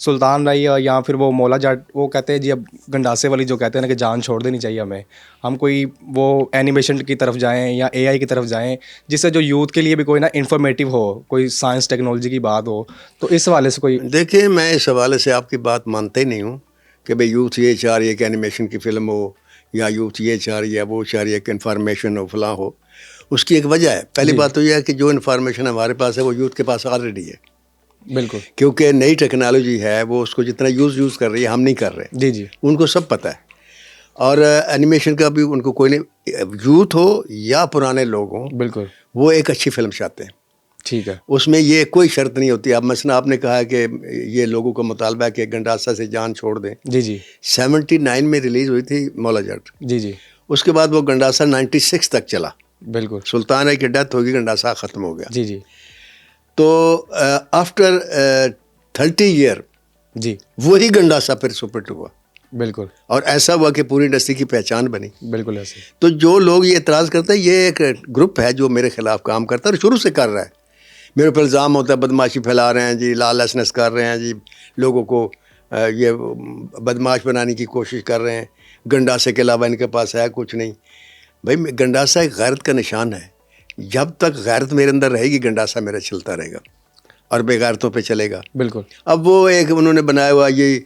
سلطان رائی یا پھر وہ مولا جٹ وہ کہتے ہیں جی اب گنڈاسے والی جو کہتے ہیں نا کہ جان چھوڑ دینی چاہیے ہمیں, ہم کوئی وہ اینیمیشن کی طرف جائیں یا اے آئی کی طرف جائیں جس سے جو یوتھ کے لیے بھی کوئی نا انفارمیٹیو ہو, کوئی سائنس ٹیکنالوجی کی بات ہو. تو اس حوالے سے کوئی دیکھیں میں اس حوالے سے آپ کی بات مانتا ہی نہیں ہوں کہ بھئی یوتھ یہ چاہ رہی ہے کہ اینیمیشن کی فلم ہو, یا یوتھ یہ چاہ رہی ہے وہ چاہ رہی ہے کہ انفارمیشن ہو فلاں ہو. اس کی ایک وجہ ہے. پہلی بات تو یہ ہے کہ جو انفارمیشن ہمارے پاس ہے وہ یوتھ کے پاس آلریڈی ہے. بالکل, کیونکہ نئی ٹیکنالوجی ہے, وہ اس کو جتنا یوز کر رہی ہے, ہم نہیں کر رہے. جی جی ان کو سب پتہ ہے. اور اینیمیشن کا بھی ان کو کوئی نہیں, یوتھ ہو یا پرانے لوگ ہوں, بالکل وہ ایک اچھی فلم چاہتے ہیں. ٹھیک ہے. اس میں یہ کوئی شرط نہیں ہوتی. اب مثلا آپ نے کہا کہ یہ لوگوں کا مطالبہ ہے کہ گنڈاسا سے جان چھوڑ دیں. جی جی 79 میں ریلیز ہوئی تھی مولا جٹ. جی جی اس کے بعد وہ گنڈاسا 96 تک چلا. بالکل. سلطان رائی کی ڈیتھ ہوگی, گنڈاسا ختم ہو گیا. جی جی تو آفٹر 30 ایئر جی وہی گنڈاسا پھر سپرٹ ہوا. بالکل اور ایسا ہوا کہ پوری انڈسٹری کی پہچان بنی. بالکل ایسے. تو جو لوگ یہ اعتراض کرتے ہیں, یہ ایک گروپ ہے جو میرے خلاف کام کرتا ہے اور شروع سے کر رہا ہے. میرے اوپر الزام ہوتا ہے بدماشی پھیلا رہے ہیں جی, لالسنس کر رہے ہیں جی, لوگوں کو یہ بدماش بنانے کی کوشش کر رہے ہیں. گنڈاسے کے علاوہ ان کے پاس ہے کچھ نہیں. بھائی گنڈاسا ایک غیرت کا نشان ہے. جب تک غیرت میرے اندر رہے گی گنڈاسا میرا چلتا رہے گا اور بے غیرتوں پہ چلے گا. بالکل. اب وہ ایک انہوں نے بنایا ہوا یہ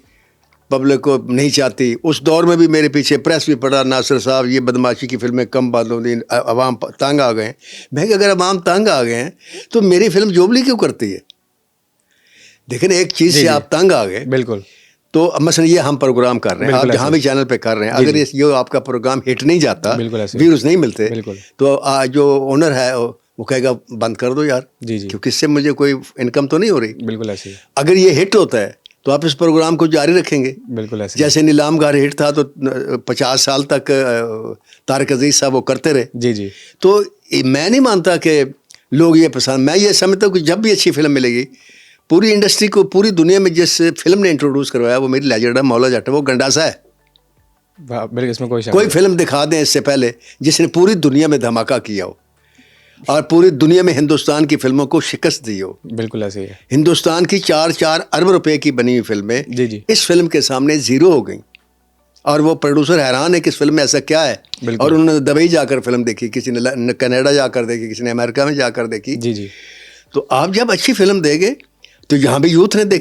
پبلک کو نہیں چاہتی. اس دور میں بھی میرے پیچھے پریس بھی پڑا, ناصر صاحب یہ بدماشی کی فلمیں کم بندوں دی, عوام تنگ آ گئے ہیں. بھائی اگر عوام تنگ آ گئے ہیں تو میری فلم جوبلی کیوں کرتی ہے؟ دیکھیں ایک چیز سے آپ تنگ آ گئے. بالکل. تو مثلا یہ ہم پروگرام کر رہے ہیں, آپ جہاں بھی چینل پہ کر رہے ہیں, اگر یہ آپ کا پروگرام ہٹ نہیں جاتا, ویوز نہیں ملتے, تو جو اونر ہے وہ کہے گا بند کر دو یار, کیونکہ اس سے مجھے کوئی انکم تو نہیں ہو رہی. بالکل ایسے. اگر یہ ہٹ ہوتا ہے تو آپ اس پروگرام کو جاری رکھیں گے. بالکل ایسے. جیسے نیلام گار ہٹ تھا تو 50 سال تک طارق عزیز صاحب وہ کرتے رہے. جی جی. تو میں نہیں مانتا کہ لوگ یہ پسند, میں یہ سمجھتا ہوں کہ جب بھی اچھی فلم ملے گی, پوری انڈسٹری کو پوری دنیا میں جس فلم نے انٹروڈیوس کروایا وہ میری لیجنڈ ہے, مولا جٹ, وہ گنڈاسا ہے. بالکل, اس میں کوئی فلم دکھا دیں اس سے پہلے جس نے پوری دنیا میں دھماکہ کیا ہو اور پوری دنیا میں ہندوستان کی فلموں کو شکست دی ہو. بالکل ایسے ہی ہے. ہندوستان کی 4 ارب روپے کی بنی ہوئی فلمیں جی جی اس فلم کے سامنے زیرو ہو گئیں, اور وہ پروڈیوسر حیران ہے کہ اس فلم میں ایسا کیا ہے. اور انہوں نے دبئی جا کر فلم دیکھی, کسی نے کینیڈا جا کر دیکھی, کسی نے امریکہ میں جا کر دیکھی. جی جی. تو آپ جب اچھی فلم دیں گے تو یہاں بھی یوتھ نے دیکھی.